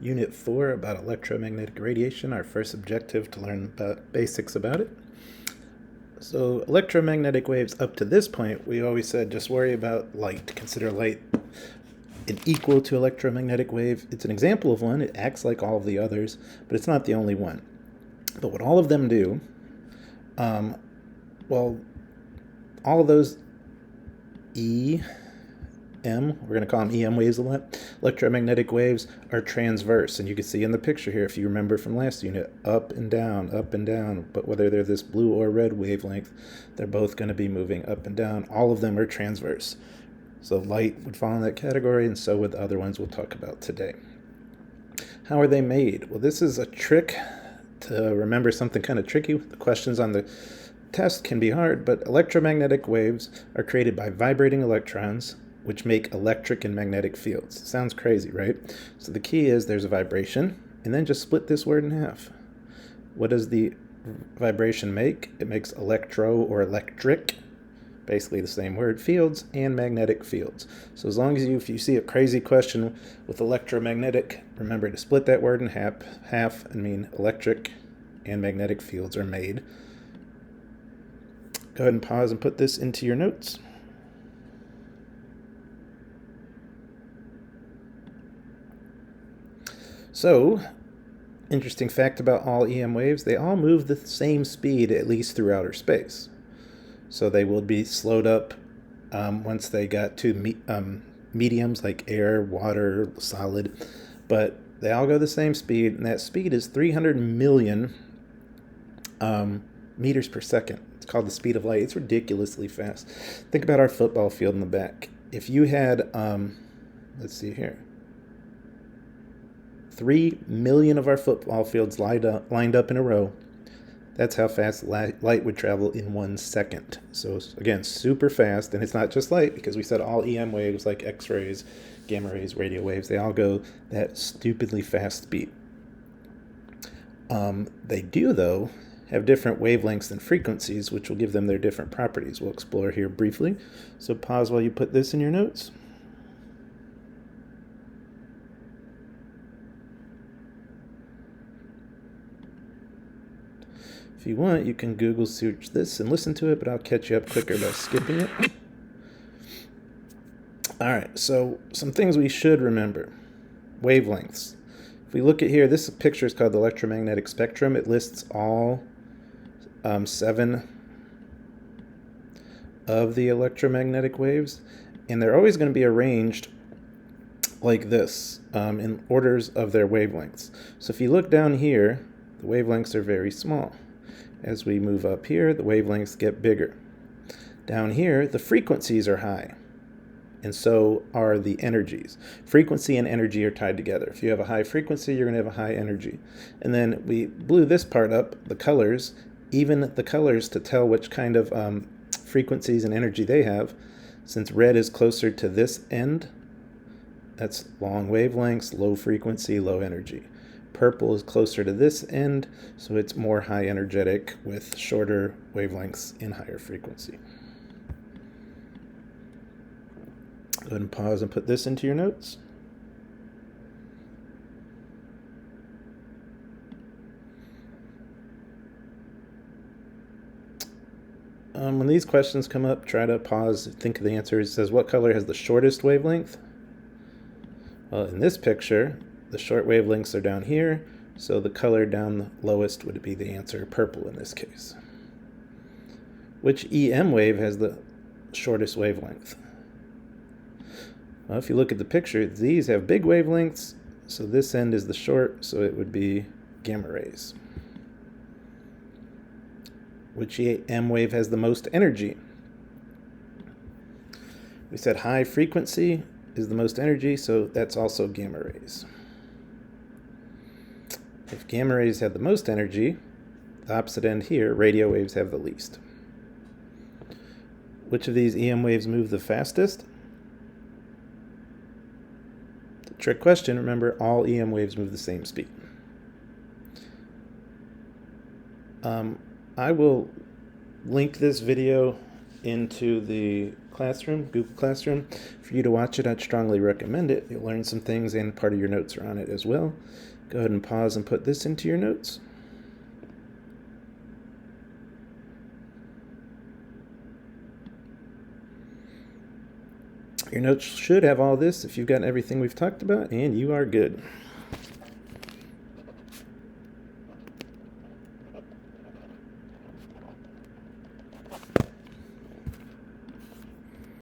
Unit 4 about electromagnetic radiation, our first objective to learn about basics about it. So electromagnetic waves up to this point, we always said just worry about light. Consider light an equal to electromagnetic wave. It's an example of one. It acts like all of the others, but it's not the only one. But what all of them do, well, all of those we're going to call them EM waves a lot. Electromagnetic waves are transverse, and you can see in the picture here, if you remember from last unit, up and down, but whether they're this blue or red wavelength, they're both going to be moving up and down. All of them are transverse. So light would fall in that category, and so would the other ones we'll talk about today. How are they made? Well, this is a trick to remember something kind of tricky. The questions on the test can be hard, but electromagnetic waves are created by vibrating electrons, which make electric and magnetic fields. Sounds crazy, right? So the key is there's a vibration, and then just split this word in half. What does the vibration make? It makes electro or electric, basically the same word, fields and magnetic fields. So as long as if you see a crazy question with electromagnetic, remember to split that word in half and mean electric and magnetic fields are made. Go ahead and pause and put this into your notes. So, interesting fact about all EM waves, they all move the same speed, at least through outer space. So they will be slowed up once they got to mediums like air, water, solid. But they all go the same speed, and that speed is 300 million meters per second. It's called the speed of light. It's ridiculously fast. Think about our football field in the back. If you had, let's see here, 3 million of our football fields lined up in a row, that's how fast light would travel in 1 second. So again, super fast, and it's not just light, because we said all EM waves like X-rays, gamma rays, radio waves, they all go that stupidly fast speed. They do, though, have different wavelengths and frequencies, which will give them their different properties. We'll explore here briefly. So pause while you put this in your notes. If you want, you can Google search this and listen to it, but I'll catch you up quicker by skipping it. All right, so some things we should remember. Wavelengths. If we look at here, this picture is called the electromagnetic spectrum. It lists all 7 of the electromagnetic waves, and they're always going to be arranged like this in orders of their wavelengths. So if you look down here, the wavelengths are very small. As we move up here, the wavelengths get bigger. Down here, the frequencies are high, and so are the energies. Frequency and energy are tied together. If you have a high frequency, you're going to have a high energy. And then we blew this part up, the colors, even the colors to tell which kind of frequencies and energy they have. Since red is closer to this end, that's long wavelengths, low frequency, low energy. Purple is closer to this end, so it's more high energetic with shorter wavelengths and higher frequency. Go ahead and pause and put this into your notes. When these questions come up, try to pause, think of the answer. It says, what color has the shortest wavelength? Well, in this picture, the short wavelengths are down here, so the color down the lowest would be the answer, purple in this case. Which EM wave has the shortest wavelength? Well, if you look at the picture, these have big wavelengths, so this end is the short, so it would be gamma rays. Which EM wave has the most energy? We said high frequency is the most energy, so that's also gamma rays. If gamma rays have the most energy, the opposite end here, radio waves have the least. Which of these EM waves move the fastest? The trick question, remember, all EM waves move the same speed. I will link this video into the Classroom, Google Classroom. For you to watch it, I'd strongly recommend it. You'll learn some things and part of your notes are on it as well. Go ahead and pause and put this into your notes. Your notes should have all this if you've got everything we've talked about, and you are good.